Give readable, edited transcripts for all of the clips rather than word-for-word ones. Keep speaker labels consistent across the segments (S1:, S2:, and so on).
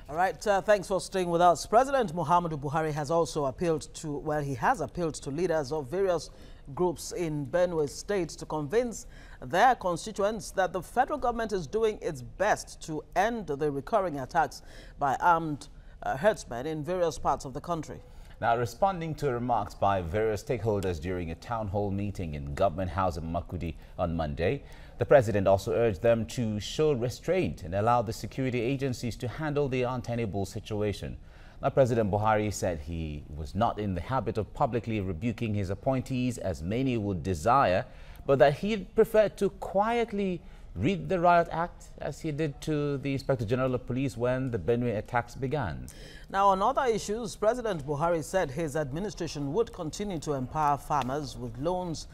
S1: All right, thanks for staying with us. President Muhammadu Buhari has also appealed to, well, he has appealed to leaders of various groups in Benue State to convince their constituents that the federal government is doing its best to end the recurring attacks by armed herdsmen in various parts of the country.
S2: Now, responding to remarks by various stakeholders during a town hall meeting in Government House in Makudi on Monday, the president also urged them to show restraint and allow the security agencies to handle the untenable situation. Now, President Buhari said he was not in the habit of publicly rebuking his appointees as many would desire, but that he'd prefer to quietly read the riot act as he did to the Inspector General of Police when the Benue attacks began.
S1: Now, on other issues, President Buhari said his administration would continue to empower farmers with loans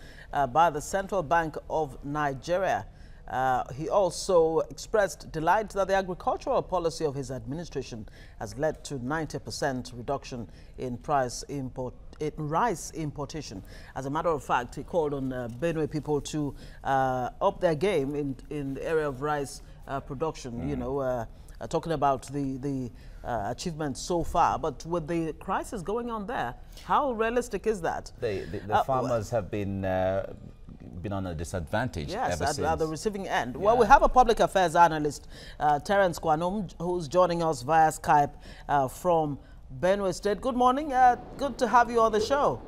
S1: by the Central Bank of Nigeria. He also expressed delight that the agricultural policy of his administration has led to 90% reduction in rice importation. As a matter of fact, he called on Benue people to up their game in the area of rice production, you know, talking about the achievements so far. But with the crisis going on there, how realistic is that?
S2: The farmers have been on a disadvantage ever since.
S1: At the receiving end. Yeah. Well, we have a public affairs analyst, Terence Kwanum, who's joining us via Skype from Benue State. Good morning. Good to have you on the show.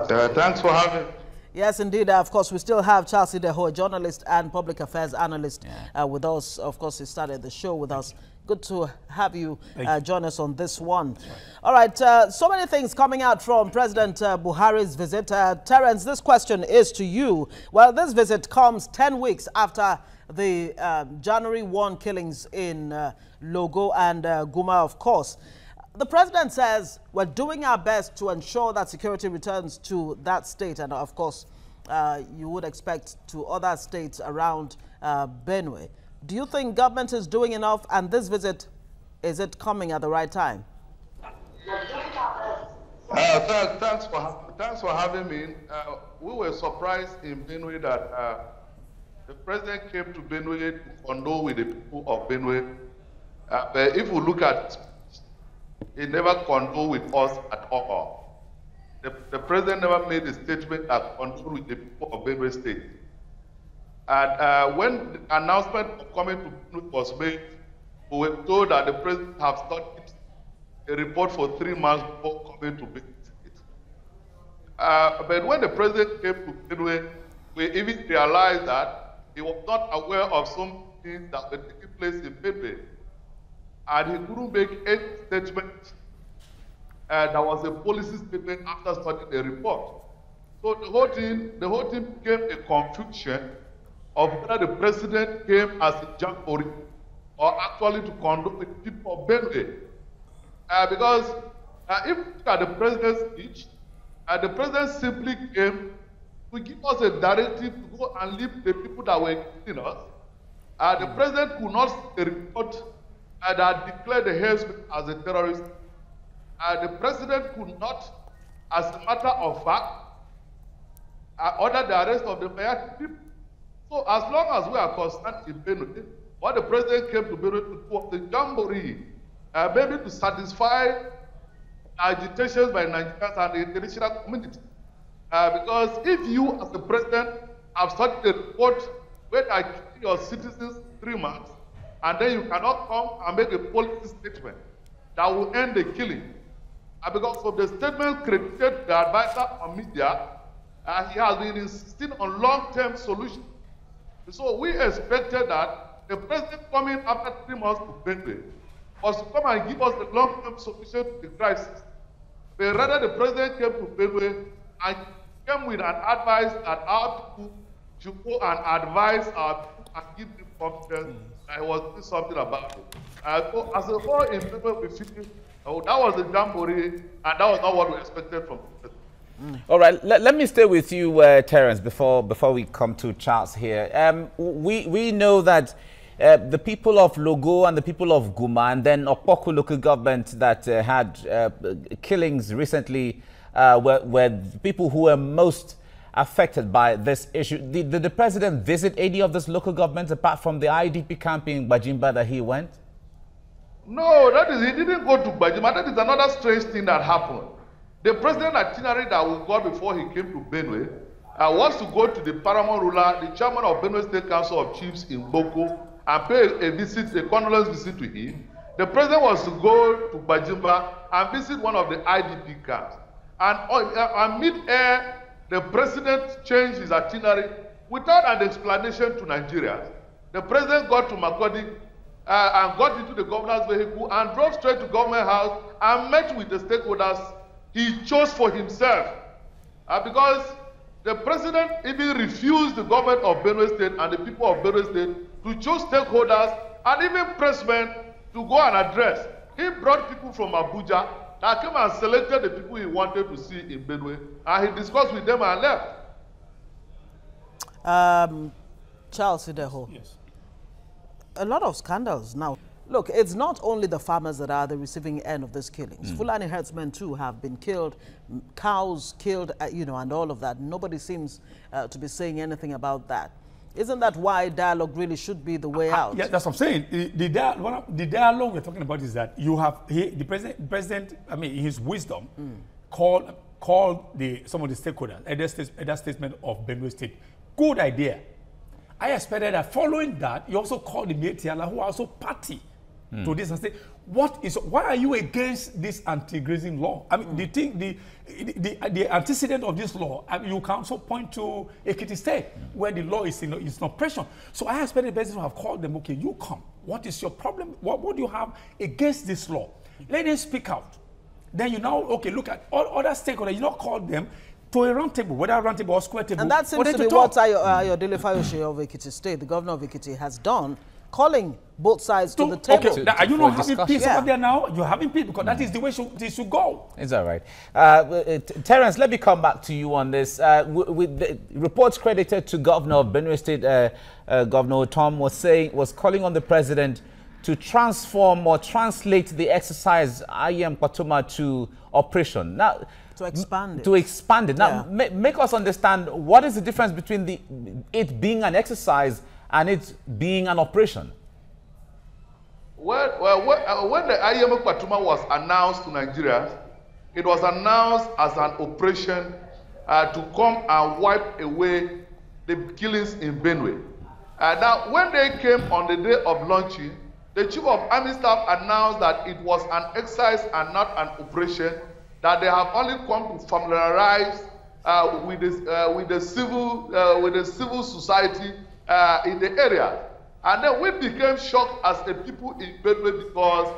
S3: Thanks for having me.
S1: Yes, indeed. Of course, we still have Charles Ideho, a journalist and public affairs analyst with us. Of course, he started the show with us. Good to have you join us on this one. Right. All right, so many things coming out from President Buhari's visit. Terence, this question is to you. Well, this visit comes 10 weeks after the January 1 killings in Logo and Guma, of course. The president says we're doing our best to ensure that security returns to that state. And of course, you would expect to other states around Benue. Do you think government is doing enough? And this visit, is it coming at the right time?
S3: Thanks for having me. We were surprised in Benue that the president came to Benue to condole with the people of Benue. But if we look at he never condoled with us at all. The president never made a statement that condoled with the people of Benue State. And when the announcement of coming to Benue was made, we were told that the president have studied a report for 3 months before coming to Benue State. But when the president came to Benue, we even realized that he was not aware of some things that were taking place in Benue. And he couldn't make any statement. There was a policy statement after studying the report. So the whole thing became a confusion of whether the president came as a jamboree or actually to condole with the people of Benue. Because if you look at the president's speech, the president simply came to give us a directive to go and leave the people that were killing us. The president could not see the report that declared the herdsmen as a terrorist. The president could not, as a matter of fact, order the arrest of the Mayati people. So as long as we are concerned in Benue, what the president came to Benue to do was the jamboree, maybe to satisfy agitations by Nigerians and the international community. Because if you, as the president, have studied the report where I kill your citizens 3 months, and then you cannot come and make a policy statement that will end the killing. Because of the statement credited the advisor on media, he has been insisting on long-term solutions. So we expected that the president coming after 3 months to Benue was to come and give us the long-term solution to the crisis. But rather the president came to Benue and came with an advice that our people should go and advise our people and give them confidence. I was doing something about it. So as a whole in Benue, we feel that was the jamboree, and that was not what we expected from the president.
S2: All right, let me stay with you, Terence, before we come to Charles here. We know that the people of Logo and the people of Guma and then Opoku local government that had killings recently were people who were most affected by this issue. Did the president visit any of those local governments apart from the IDP camp in Bajimba that he went?
S3: No, that is, he didn't go to Bajima. That is another strange thing that happened. The president itinerary that we got before he came to Benue was to go to the paramount ruler, the chairman of Benue State Council of Chiefs in Boko, and pay a visit, a condolence visit to him. The president was to go to Bajimba and visit one of the IDP camps. And mid-air, the president changed his itinerary without an explanation to Nigerians. The president got to Makurdi and got into the governor's vehicle and drove straight to government house and met with the stakeholders he chose for himself. Because the president even refused the government of Benue State and the people of Benue State to choose stakeholders and even pressmen to go and address. He brought people from Abuja that came and selected the people he wanted to see in Benue, and he discussed with them and left.
S1: Charles Ideho.
S4: Yes.
S1: A lot of scandals now. Look, it's not only the farmers that are the receiving end of these killings. Fulani herdsmen too have been killed, cows killed, you know, and all of that. Nobody seems to be saying anything about that. Isn't that why dialogue really should be the way out?
S4: Yeah, that's what I'm saying. The dialogue we're talking about is that you have the president. I mean, in his wisdom, called some of the stakeholders at that statement of Benue State. Good idea. I expected that following that, you also called the Metiala, who are also party to this, and say, why are you against this anti-grazing law? I mean, the antecedent of this law, I mean, you can also point to Ekiti State, where the law is in oppression. So I expected the president to have called them, okay, you come. What is your problem? What do you have against this law? Let them speak out. Then you now, okay, look at all other stakeholders, you now call them to a round table, whether a round table or square table.
S1: And that seems to be what Ayodele Fayose of Ekiti State, the governor of Ekiti, has done, calling both sides to the table.
S4: Okay, are you not having peace over there now? You're having peace because that is the way it should go.
S2: It's all right. Terence, let me come back to you on this. With the reports credited to Governor of Benue State, Governor Tom was calling on the president to transform or translate the exercise IEM Kwatuma to operation. Now,
S1: to expand it.
S2: To expand it. Now, make us understand what is the difference between it being an exercise and it being an operation.
S3: When the IEM Kwatuma was announced to Nigerians, it was announced as an operation to come and wipe away the killings in Benue. Now, when they came on the day of launching, the Chief of Army Staff announced that it was an exercise and not an operation, that they have only come to familiarize with the civil society in the area. And then we became shocked as a people in Benue because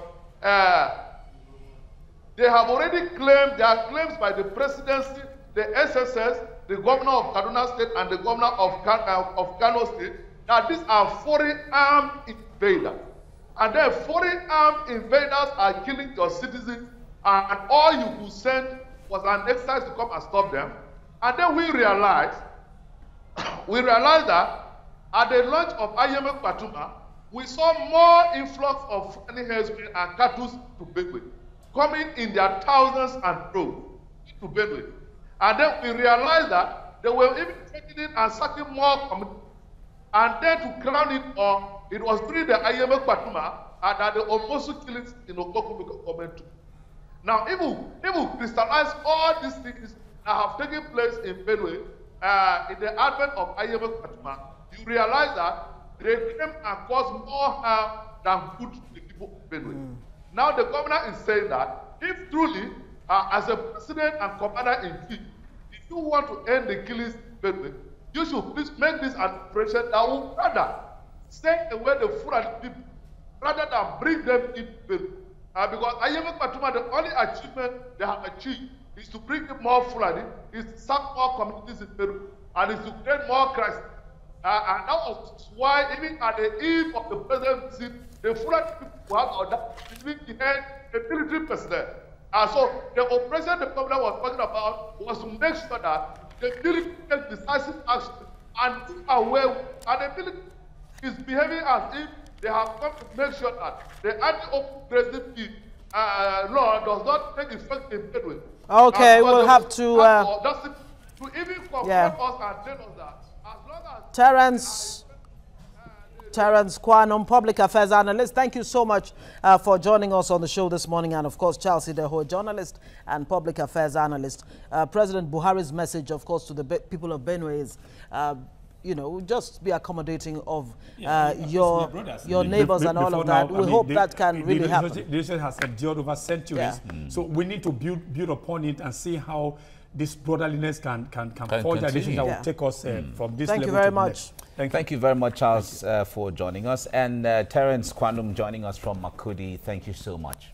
S3: they have already claimed, there are claims by the presidency, the SSS, the governor of Kaduna State and the governor of Kano State, that these are foreign armed invaders. And then foreign armed invaders are killing your citizens, and all you could send was an exercise to come and stop them. And then we realized that at the launch of IEM Kwatuma, we saw more influx of Fulani herdsmen and cattle to Benue, coming in their thousands and droves to Benue. And then we realized that they were even taking it and sacking more communities. And then to crown it on, it was during the IEM Kwatuma that the Omosu killings in Okoku government. Now, if we crystallize all these things that have taken place in Benue in the advent of IEM Kwatuma, you realize that they came and caused more harm than good to the people of Benue. Now, the governor is saying that if truly, as a president and commander-in-chief, if you want to end the killings in Benue, you should please make this an operation that will rather send away the Fulani people rather than bring them into Benue. Because IEM Kwatuma, the only achievement they have achieved is to bring in more Fulani, is to sack more communities in Peru, and is to create more crisis. And that was why, even at the eve of the president's visit, the Fulani people have ordered to leave behind a military personnel. And so the operation the governor was talking about was to make sure that the military takes decisive action and do away with, and the military is behaving as if they have come to make sure that the anti-open grazing law does not take effect in Benue.
S1: Okay, we'll have to
S3: even confront us and tell us that as long as
S1: Terence Kwanum, public affairs analyst. Thank you so much for joining us on the show this morning. And of course, Chelsea Deho, journalist and public affairs analyst. President Buhari's message, of course, to the people of Benue is, you know, just be accommodating of your neighbors and all of that. We hope that can really happen.
S4: The relationship has endured over centuries. So we need to build upon it and see how this brotherliness can forge a relationship that will take us from this level.
S1: Thank you very much.
S2: Thank you very much, Charles, for joining us. And Terence Kwanum joining us from Makurdi. Thank you so much.